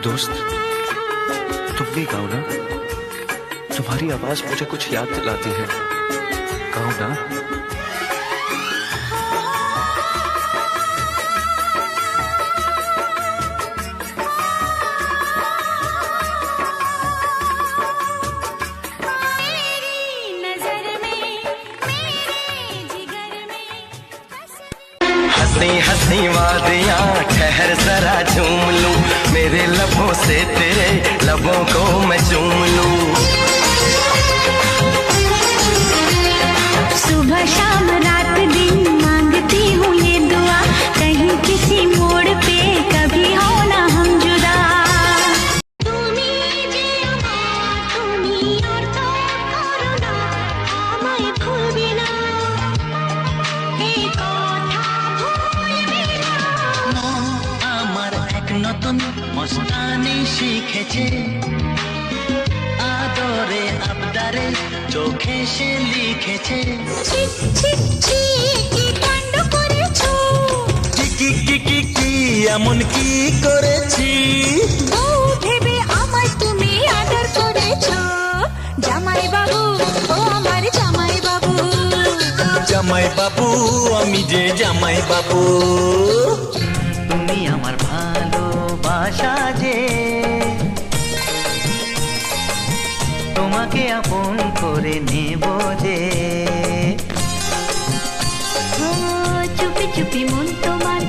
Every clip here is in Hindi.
दोस्त, तुम भी गाओ ना। तुम्हारी आवाज मुझे कुछ याद दिलाती है। गाओ ना। हंसी हंसी वादियाँ ठहर जरा झूम लूं, मेरे लबों से तेरे लबों को मैं चूम लूं। सुबह शाम रात दिन मांगती हूँ ये दुआ, कहीं किसी मोड़ पे कभी हो ना हम जुदा। নতুন মস্তানি শিখেছে, আদরে আবদারে চোখে সে লিখেছে। কি এমন কি করেছি ভেবে আমায় তুমি আদর করেছো। জামাই বাবু, ও আমার জামাই বাবু। জামাই বাবু, আমি যে জামাই বাবু। তুমি আমার ভালোবাসা যে, তোমাকে আপন করে নেব যে। চুপি চুপি মন তোমার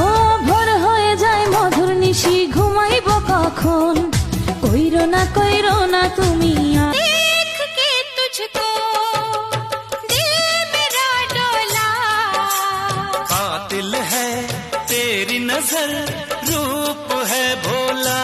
ও ভোর হয়ে যায় মধুর নিশি, ঘুমাইব কখন? কইরো না তুমি দেখ কে তুঝকো দিল মেরা ডোলা। कातिल है तेरी नजर, रूप है भोला।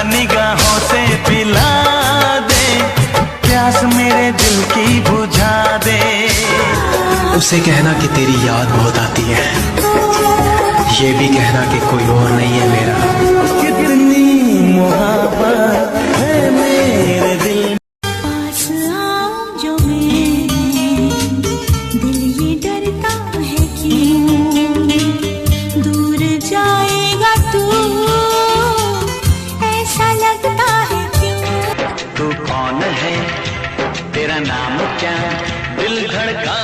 निगाहों से पिला दे, प्यास मेरे दिल की बुझा दे। उसे कहना कि तेरी याद बहुत आती है, ये भी कहना कि कोई और नहीं है मेरा। कितनी मोहब्बत है मेरे दिल। पास आओ जो मैं, दिल ये डरता है कि दूर जाएगा तू, ऐसा लगता है क्यों। तू कौन है, तेरा नाम क्या, दिल धड़का